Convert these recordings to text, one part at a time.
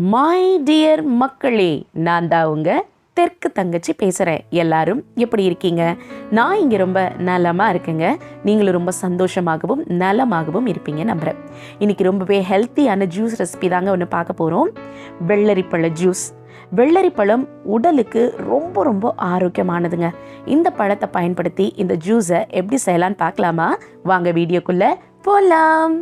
My dear மக்களே, நான் தான் உங்கள் தெற்கு தங்கச்சி பேசுகிறேன். எல்லாரும் எப்படி இருக்கீங்க? நான் இங்கே ரொம்ப நலமாக இருக்கேங்க. நீங்களும் ரொம்ப சந்தோஷமாகவும் நலமாகவும் இருப்பீங்க நம்புகிறேன். இன்றைக்கி ரொம்பவே ஹெல்த்தியான ஜூஸ் ரெசிபி தாங்க ஒன்று பார்க்க போகிறோம். வெள்ளரிப்பழ ஜூஸ். வெள்ளரிப்பழம் உடலுக்கு ரொம்ப ரொம்ப ஆரோக்கியமானதுங்க. இந்த பழத்தை பயன்படுத்தி இந்த ஜூஸை எப்படி செய்யலான்னு பார்க்கலாமா? வாங்க வீடியோக்குள்ளே போகலாம்.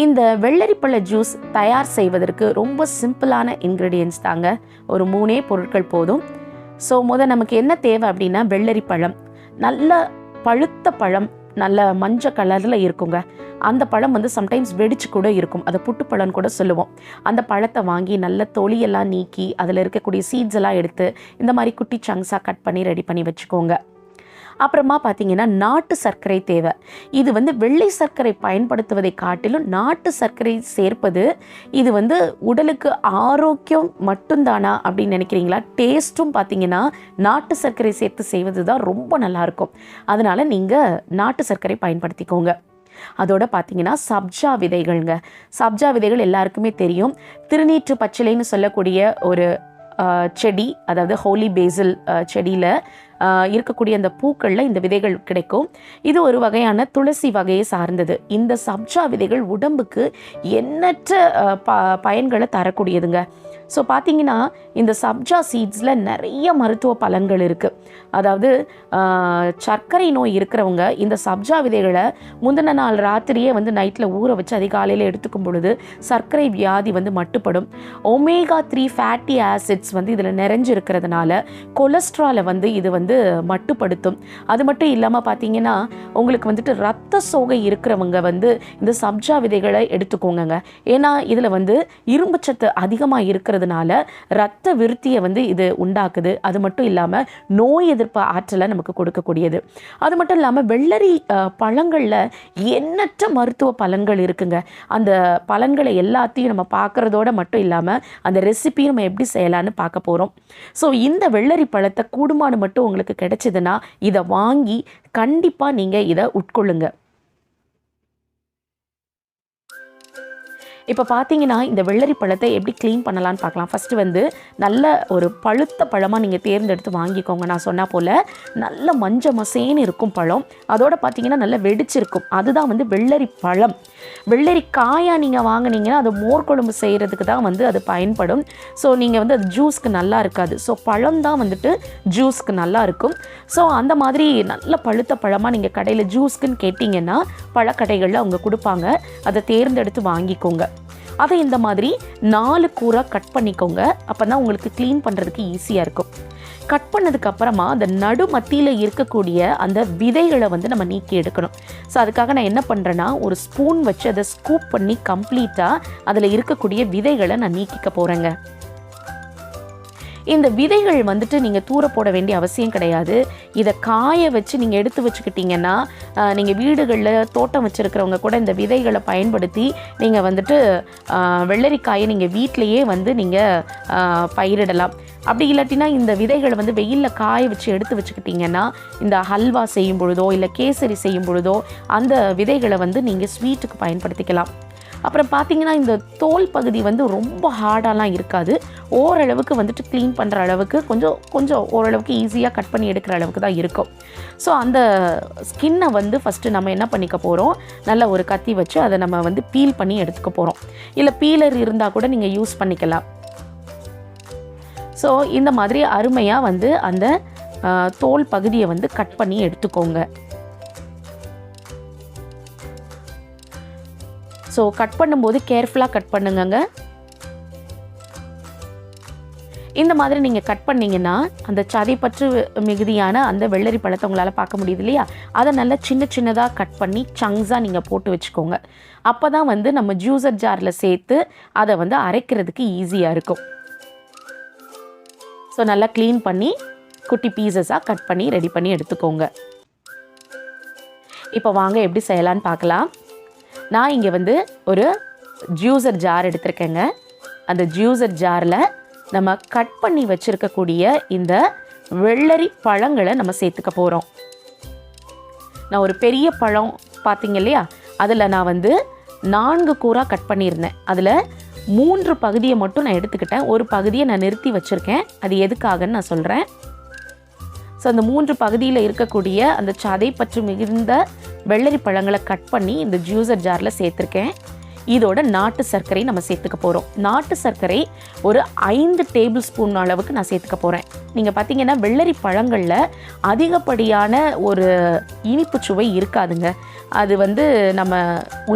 இந்த வெள்ளரிப்பழ ஜூஸ் தயார் செய்வதற்கு ரொம்ப சிம்பிளான இன்க்ரீடியன்ஸ் தாங்க. ஒரு 3 பொருட்கள் போதும். ஸோ நமக்கு என்ன தேவை அப்படின்னா, வெள்ளரிப்பழம், நல்ல பழுத்த பழம், நல்ல மஞ்சள் கலரில் இருக்குங்க. அந்த பழம் சம்டைம்ஸ் வெடிச்சு கூட இருக்கும். அதை புட்டுப்பழம்னு கூட சொல்லுவோம். அந்த பழத்தை வாங்கி நல்ல தொலியெல்லாம் நீக்கி அதில் இருக்கக்கூடிய சீட்ஸ் எல்லாம் எடுத்து இந்த மாதிரி குட்டி சங்க்ஸாக கட் பண்ணி ரெடி பண்ணி வச்சுக்கோங்க. அப்புறமா பார்த்தீங்கன்னா, நாட்டு சர்க்கரை தேவை. இது வெள்ளை சர்க்கரை பயன்படுத்துவதை காட்டிலும் நாட்டு சர்க்கரை சேர்ப்பது இது உடலுக்கு ஆரோக்கியம் மட்டும்தானா அப்படின்னு நினைக்கிறீங்களா? டேஸ்ட்டும் பார்த்தீங்கன்னா நாட்டு சர்க்கரை சேர்த்து செய்வது தான் ரொம்ப நல்லாயிருக்கும். அதனால் நீங்கள் நாட்டு சர்க்கரை பயன்படுத்திக்கோங்க. அதோட பார்த்தீங்கன்னா, சப்ஜா விதைகள்ங்க. சப்ஜா விதைகள் எல்லாருக்குமே தெரியும். திருநீற்று பச்சிலைன்னு சொல்லக்கூடிய ஒரு செடி, அதாவது ஹோலி பேசில் செடியில் இருக்கக்கூடிய அந்த பூக்களில் இந்த விதைகள் கிடைக்கும். இது ஒரு வகையான துளசி வகையை சார்ந்தது. இந்த சப்ஜா விதைகள் உடம்புக்கு எண்ணற்ற பயன்களை தரக்கூடியதுங்க. ஸோ பார்த்தீங்கன்னா, இந்த சப்ஜா சீட்ஸில் நிறைய மருத்துவ பலன்கள் இருக்குது. அதாவது சர்க்கரை நோய் இருக்கிறவங்க இந்த சப்ஜா விதைகளை முந்தின நாள் ராத்திரியே நைட்டில் ஊற வச்சு அதிகாலையில் எடுத்துக்கும் பொழுது சர்க்கரை வியாதி மட்டுப்படும். ஒமேகா 3 ஃபேட்டி ஆசிட்ஸ் இதில் நிறைஞ்சிருக்கிறதுனால கொலஸ்ட்ராலை இது மட்டுப்படுத்தும். அது மட்டும் இல்லாமல் பார்த்தீங்கன்னா, உங்களுக்கு ரத்த சோகை இருக்கிறவங்க இந்த சப்ஜா விதைகளை எடுத்துக்கோங்க. ஏன்னா இதில் இரும்புச்சத்து அதிகமாக இருக்கிறதுனால ரத்த விருத்தியை இது உண்டாக்குது. அது மட்டும் இல்லாமல் நோய் எதிர்ப்பு ஆற்றலை நமக்கு கொடுக்கக்கூடியது. அது மட்டும் இல்லாமல் வெள்ளரி பழங்களில் எண்ணற்ற மருத்துவ பலன்கள் இருக்குங்க. அந்த பலன்களை எல்லாத்தையும் நம்ம பார்க்குறதோட மட்டும் இல்லாமல் அந்த ரெசிபியும் நம்ம எப்படி செய்யலான்னு பார்க்க போகிறோம். ஸோ இந்த வெள்ளரி பழத்தை கூடுமான மட்டும் உங்களுக்கு கிடைச்சதுன்னா இதை வாங்கி கண்டிப்பாக நீங்கள் இதை உட்கொள்ளுங்க. இப்போ பார்த்தீங்கன்னா, இந்த வெள்ளரி பழத்தை எப்படி க்ளீன் பண்ணலான்னு பார்க்கலாம். ஃபஸ்ட்டு நல்ல ஒரு பழுத்த பழமாக நீங்கள் தேர்ந்தெடுத்து வாங்கிக்கோங்க. நான் சொன்னால் போல் நல்ல மஞ்சள் மசேன்னு இருக்கும் பழம். அதோடு பார்த்தீங்கன்னா நல்லா வெடிச்சிருக்கும். அதுதான் வெள்ளரி பழம். வெள்ளரி காயாக நீங்கள் வாங்கினீங்கன்னா அது மோர் குழம்பு செய்கிறதுக்கு தான் அது பயன்படும். ஸோ நீங்கள் அது ஜூஸ்க்கு நல்லா இருக்காது. ஸோ பழம் தான் ஜூஸ்க்கு நல்லா இருக்கும். ஸோ அந்த மாதிரி நல்ல பழுத்த பழமாக நீங்கள் கடையில் ஜூஸ்க்குன்னு கேட்டிங்கன்னா பழக்கடைகளில் அவங்க கொடுப்பாங்க. அதை தேர்ந்தெடுத்து வாங்கிக்கோங்க. அதை இந்த மாதிரி 4 கூறாக கட் பண்ணிக்கோங்க. அப்போ தான் உங்களுக்கு க்ளீன் பண்ணுறதுக்கு ஈஸியாக இருக்கும். கட் பண்ணதுக்கு அப்புறமா அந்த நடு மத்தியில் இருக்கக்கூடிய அந்த விதைகளை நம்ம நீக்கி எடுக்கணும். ஸோ அதுக்காக நான் என்ன பண்ணுறேன்னா, ஒரு ஸ்பூன் வச்சு அதை ஸ்கூப் பண்ணி கம்ப்ளீட்டாக அதில் இருக்கக்கூடிய விதைகளை நான் நீக்கிக்க போகிறேங்க. இந்த விதைகள் நீங்கள் தூர போட வேண்டிய அவசியம் கிடையாது. இதை காய வச்சு நீங்கள் எடுத்து வச்சுக்கிட்டிங்கன்னா, நீங்கள் வீடுகளில் தோட்டம் வச்சுருக்கிறவங்க கூட இந்த விதைகளை பயன்படுத்தி நீங்கள் வெள்ளரிக்காயை நீங்கள் வீட்டிலையே நீங்கள் பயிரிடலாம். அப்படி இல்லாட்டினா இந்த விதைகளை வெயிலில் காய வச்சு எடுத்து வச்சுக்கிட்டிங்கன்னா, இந்த ஹல்வா செய்யும் பொழுதோ இல்லை கேசரி செய்யும் பொழுதோ அந்த விதைகளை நீங்கள் ஸ்வீட்டுக்கு பயன்படுத்திக்கலாம். அப்புறம் பார்த்தீங்கன்னா, இந்த தோல் பகுதி ரொம்ப ஹார்டாலாம் இருக்காது. ஓரளவுக்கு க்ளீன் பண்ணுற அளவுக்கு கொஞ்சம் ஓரளவுக்கு ஈஸியாக கட் பண்ணி எடுக்கிற அளவுக்கு தான் இருக்கும். ஸோ அந்த ஸ்கின்னை ஃபஸ்ட்டு நம்ம என்ன பண்ணிக்க போகிறோம், நல்ல ஒரு கத்தி வச்சு அதை நம்ம பீல் பண்ணி எடுத்துக்க போகிறோம். இல்லை பீலர் இருந்தால் கூட நீங்கள் யூஸ் பண்ணிக்கலாம். ஸோ இந்த மாதிரி அருமையாக அந்த தோல் பகுதியை கட் பண்ணி எடுத்துக்கோங்க. ஸோ கட் பண்ணும்போது கேர்ஃபுல்லாக கட் பண்ணுங்க. இந்த மாதிரி நீங்கள் கட் பண்ணிங்கன்னா அந்த சதைப்பற்று மிகுதியான அந்த வெள்ளரி பழத்தை உங்களால் பார்க்க முடியுது இல்லையா? அதை நல்லா சின்ன சின்னதாக கட் பண்ணி சங்க்ஸாக நீங்கள் போட்டு வச்சுக்கோங்க. அப்போ தான் நம்ம ஜூஸர் ஜாரில் சேர்த்து அதை அரைக்கிறதுக்கு ஈஸியாக இருக்கும். ஸோ நல்லா க்ளீன் பண்ணி குட்டி பீசஸாக கட் பண்ணி ரெடி பண்ணி எடுத்துக்கோங்க. இப்போ வாங்க எப்படி செய்யலான்னு பார்க்கலாம். நான் இங்கே ஒரு ஜூஸர் ஜார் எடுத்திருக்கேங்க. அந்த ஜூஸர் ஜாரில் நம்ம கட் பண்ணி வச்சுருக்கக்கூடிய இந்த வெள்ளரி பழங்களை நம்ம சேர்த்துக்க போகிறோம். நான் ஒரு பெரிய பழம் பார்த்தீங்க இல்லையா, அதில் நான் வந்து 4 கூறாக கட் பண்ணியிருந்தேன். அதில் 3 பகுதியை மட்டும் நான் எடுத்துக்கிட்டேன். ஒரு பகுதியை நான் நிறுத்தி வச்சுருக்கேன். அது எதுக்காகன்னு நான் சொல்கிறேன். ஸோ அந்த 3 பகுதியில் இருக்கக்கூடிய அந்த சதை பற்று மிகுந்த வெள்ளரி பழங்களை கட் பண்ணி இந்த ஜூஸர் ஜாரில் சேர்த்துருக்கேன். இதோட நாட்டு சர்க்கரை நம்ம சேர்த்துக்க போகிறோம். நாட்டு சர்க்கரை ஒரு 5 டேபிள் ஸ்பூன் அளவுக்கு நான் சேர்த்துக்க போகிறேன். நீங்கள் பார்த்தீங்கன்னா வெள்ளரி பழங்களில் அதிகப்படியான ஒரு இனிப்பு சுவை இருக்காதுங்க. அது வந்து நம்ம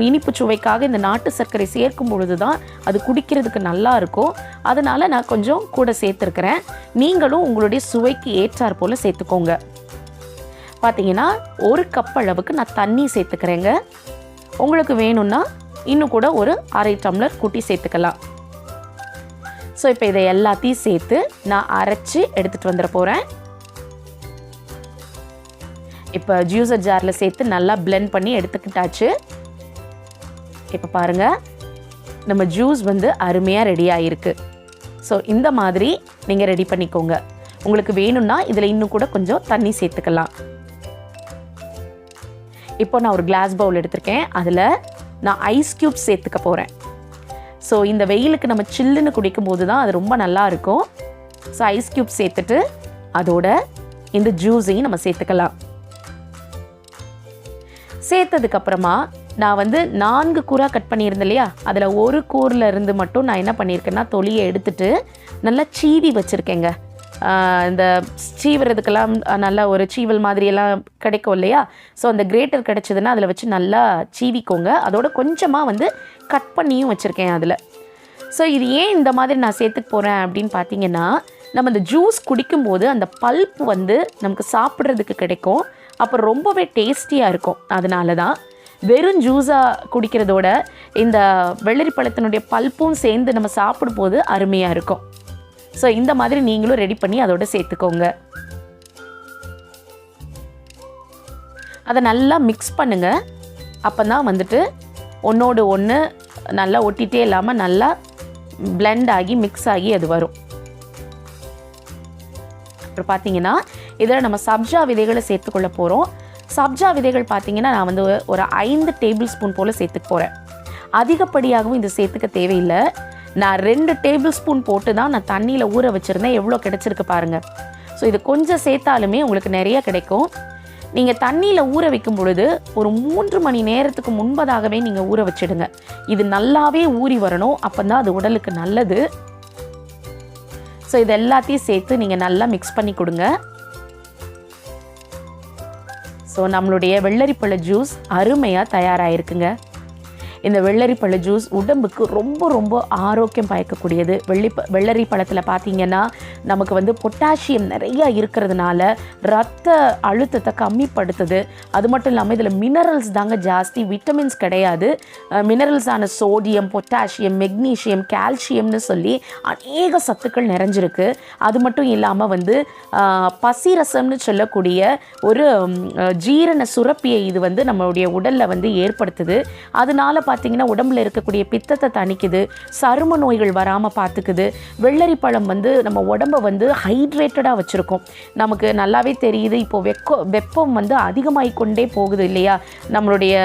இனிப்பு சுவைக்காக இந்த நாட்டு சர்க்கரை சேர்க்கும் பொழுது தான் அது குடிக்கிறதுக்கு நல்லா இருக்கும். அதனால் நான் கொஞ்சம் கூட சேர்த்துருக்கிறேன். நீங்களும் உங்களுடைய சுவைக்கு ஏற்றாற் போல் சேர்த்துக்கோங்க. பார்த்தீங்கன்னா 1 கப் அளவுக்கு நான் தண்ணி சேர்த்துக்கிறேங்க. உங்களுக்கு வேணும்னா இன்னும் கூட ஒரு 1/2 டம்ளர் கூட்டி சேர்த்துக்கலாம். ஸோ இப்போ இதை எல்லாத்தையும் சேர்த்து நான் அரைச்சி எடுத்துகிட்டு வந்துட போகிறேன். இப்போ ஜூஸர் ஜாரில் சேர்த்து நல்லா பிளெண்ட் பண்ணி எடுத்துக்கிட்டாச்சு. இப்போ பாருங்கள், நம்ம ஜூஸ் வந்து அருமையாக ரெடி ஆகிருக்கு. ஸோ இந்த மாதிரி நீங்கள் ரெடி பண்ணிக்கோங்க. உங்களுக்கு வேணும்னா இதில் இன்னும் கூட கொஞ்சம் தண்ணி சேர்த்துக்கலாம். இப்போ நான் ஒரு கிளாஸ் பவுல் எடுத்திருக்கேன். அதில் நான் ஐஸ் க்யூப்ஸ் சேர்த்துக்க போகிறேன். ஸோ இந்த வெயிலுக்கு நம்ம சில்லுன்னு குடிக்கும்போது தான் அது ரொம்ப நல்லா இருக்கும். ஸோ ஐஸ் க்யூப்ஸ் சேர்த்துட்டு அதோட இந்த ஜூஸையும் நம்ம சேர்த்துக்கலாம். சேர்த்ததுக்கப்புறமா நான் வந்து 4 கூறாக கட் பண்ணியிருந்தேன் இல்லையா, அதில் ஒரு கூரில் இருந்து மட்டும் நான் என்ன பண்ணியிருக்கேன்னா தொலியை எடுத்துட்டு நல்லா சீவி வச்சுருக்கேங்க. இந்த சீவுறதுக்கெல்லாம் நல்லா ஒரு சீவல் மாதிரியெல்லாம் கிடைக்கும் இல்லையா, ஸோ அந்த கிரேட்டர் கிடச்சிதுன்னா அதில் வச்சு நல்லா சீவிக்கோங்க. அதோட கொஞ்சமாக வந்து கட் பண்ணியும் வச்சுருக்கேன் அதில். ஸோ இது ஏன் இந்த மாதிரி நான் சேர்த்துக்க போகிறேன் அப்படின்னு பார்த்தீங்கன்னா, நம்ம இந்த ஜூஸ் குடிக்கும்போது அந்த பல்ப் வந்து நமக்கு சாப்பிட்றதுக்கு கிடைக்கும். அப்புறம் ரொம்பவே டேஸ்டியாக இருக்கும். அதனால தான் வெறும் ஜூஸாக குடிக்கிறதோட இந்த வெள்ளரி பழத்தினுடைய பல்ப்பும் சேர்ந்து நம்ம சாப்பிடும்போது அருமையாக இருக்கும். ஸோ இந்த மாதிரி நீங்களும் ரெடி பண்ணி அதோட சேர்த்துக்கோங்க. அதை நல்லா மிக்ஸ் பண்ணுங்கள். அப்போ தான் வந்துட்டு ஒன்றோடு ஒன்று நல்லா ஒட்டிகிட்டே இல்லாமல் நல்லா பிளெண்ட் ஆகி மிக்ஸ் ஆகி அது வரும். அப்புறம் பார்த்தீங்கன்னா இதில் நம்ம சப்ஜா விதைகளை சேர்த்துக்கொள்ள போகிறோம். சப்ஜா விதைகள் பார்த்தீங்கன்னா நான் வந்து ஒரு 5 டேபிள் ஸ்பூன் போல் சேர்த்துக்க போகிறேன். அதிகப்படியாகவும் இது சேர்த்துக்க தேவையில்லை. நான் 2 டேபிள் ஸ்பூன் போட்டு தான் நான் தண்ணியில் ஊற வச்சுருந்தேன். எவ்வளோ கிடச்சிருக்கு பாருங்கள். ஸோ இது கொஞ்சம் சேர்த்தாலுமே உங்களுக்கு நிறைய கிடைக்கும். நீங்கள் தண்ணியில் ஊற வைக்கும் பொழுது ஒரு 3 மணி நேரத்துக்கு முன்பதாகவே நீங்கள் ஊற வச்சிடுங்க. இது நல்லாவே ஊறி வரணும். அப்போ தான் அது உடலுக்கு நல்லது. ஸோ இது எல்லாத்தையும் சேர்த்து நீங்கள் நல்லா மிக்ஸ் பண்ணி கொடுங்க. ஸோ நம்மளுடைய வெள்ளரிப்பழ ஜூஸ் அருமையாக தயாராகிருக்குங்க. இந்த வெள்ளரி பழ ஜூஸ் உடம்புக்கு ரொம்ப ரொம்ப ஆரோக்கியம் பயக்கக்கூடியது. வெள்ளரி பழத்தில் பார்த்தீங்கன்னா நமக்கு வந்து பொட்டாசியம் நிறையா இருக்கிறதுனால ரத்த அழுத்தத்தை கம்மிப்படுத்துது. அது மட்டும் இல்லாமல் இதில் மினரல்ஸ் தாங்க ஜாஸ்தி, விட்டமின்ஸ் கிடையாது. மினரல்ஸான சோடியம், பொட்டாசியம், மெக்னீஷியம், கால்சியம்னு சொல்லி அநேக சத்துக்கள் நிறைஞ்சிருக்கு. அது மட்டும் இல்லாமல் வந்து பசிரசம்னு சொல்லக்கூடிய ஒரு ஜீரண சுரப்பியை இது வந்து நம்மளுடைய உடலில் வந்து ஏற்படுத்துது. அதனால பார்த்தீங்கன்னா உடம்புல இருக்கக்கூடிய பித்தத்தை தணிக்குது, சரும நோய்கள் வராமல் பார்த்துக்குது. வெள்ளரி பழம் வந்து நம்ம உடம்பை வந்து ஹைட்ரேட்டடாக வச்சுருக்கோம். நமக்கு நல்லாவே தெரியுது, இப்போது வெப்பம் வந்து அதிகமாகி கொண்டே போகுது இல்லையா. நம்மளுடைய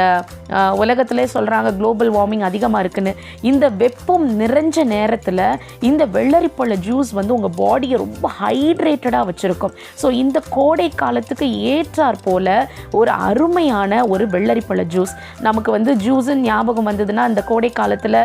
உலகத்திலே சொல்கிறாங்க குளோபல் வார்மிங் அதிகமாக இருக்குன்னு. இந்த வெப்பம் நிறைஞ்ச நேரத்தில் இந்த வெள்ளரி பழ ஜூஸ் வந்து உங்கள் பாடியை ரொம்ப ஹைட்ரேட்டடாக வச்சுருக்கும். ஸோ இந்த கோடை காலத்துக்கு ஏற்றாற் போல் ஒரு அருமையான ஒரு வெள்ளரி பழ ஜூஸ். நமக்கு வந்து ஜூஸுன்னு ஞாபகம் வந்ததுன்னா இந்த கோடை காலத்தில்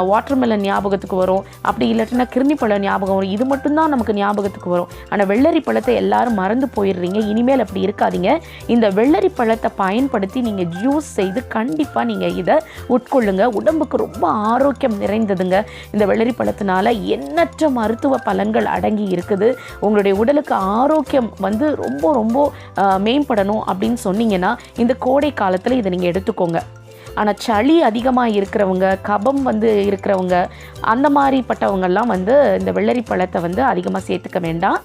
வாட்டர்மெலன் ஞாபகத்துக்கு வரும். அப்படி இல்லாட்டினா கிருணி பழம் ஞாபகம் வரும். இது மட்டும்தான் நமக்கு ஞாபகத்துக்கு வரும். ஆனால் வெள்ளரி பழத்தை எல்லாரும் மறந்து போயிடுறீங்க. இனிமேல் அப்படி இருக்காதீங்க. இந்த வெள்ளரி பழத்தை பயன்படுத்தி நீங்கள் ஜூஸ் செய்து கண்டிப்பாக நீங்கள் இதை உட்கொள்ளுங்க. உடம்புக்கு ரொம்ப ஆரோக்கியம் நிறைந்ததுங்க. இந்த வெள்ளரி பழத்தினால எண்ணற்ற மருத்துவ பலன்கள் அடங்கி இருக்குது. உங்களுடைய உடலுக்கு ஆரோக்கியம் வந்து ரொம்ப ரொம்ப மேம்படணும் அப்படின்னு சொன்னீங்கன்னா இந்த கோடை காலத்தில் இதை நீங்கள் எடுத்துக்கோங்க. ஆனால் சளி அதிகமாக இருக்கிறவங்க, கபம் வந்து இருக்கிறவங்க, அந்த மாதிரிப்பட்டவங்கெல்லாம் வந்து இந்த வெள்ளரி பழத்தை வந்து அதிகமாக சேர்த்துக்க வேண்டாம்.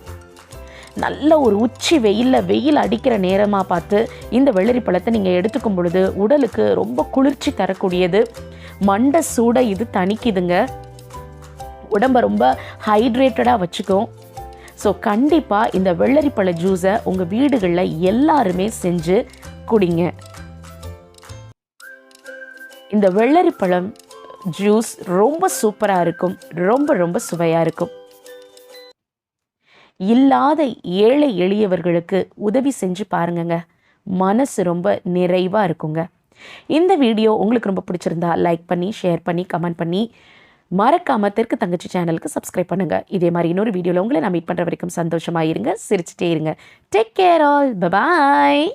நல்ல ஒரு உச்சி வெயில் அடிக்கிற நேரமாக பார்த்து இந்த வெள்ளரி பழத்தை நீங்கள் எடுத்துக்கும் பொழுது உடலுக்கு ரொம்ப குளிர்ச்சி தரக்கூடியது. மண்டை சூட இது தணிக்குதுங்க. உடம்பை ரொம்ப ஹைட்ரேட்டடாக வச்சுக்கும். ஸோ கண்டிப்பாக இந்த வெள்ளரி பழ ஜூஸை உங்கள் வீடுகளில் எல்லாருமே செஞ்சு குடிங்க. இந்த வெள்ளரிப்பழம் ஜூஸ் ரொம்ப சூப்பராக இருக்கும், ரொம்ப ரொம்ப சுவையாக இருக்கும். இல்லாத ஏழை எளியவர்களுக்கு உதவி செஞ்சு பாருங்கங்க, மனசு ரொம்ப நிறைவாக இருக்குங்க. இந்த வீடியோ உங்களுக்கு ரொம்ப பிடிச்சிருந்தா லைக் பண்ணி, ஷேர் பண்ணி, கமெண்ட் பண்ணி, மறக்காம தெற்கு தங்கச்சி சேனலுக்கு சப்ஸ்கிரைப் பண்ணுங்க. இதே மாதிரி இன்னொரு வீடியோவில் உங்களை நான் மீட் பண்ணுற வரைக்கும் சந்தோஷமாக இருங்க, சிரிச்சுட்டே இருங்க. Take care all, bye bye.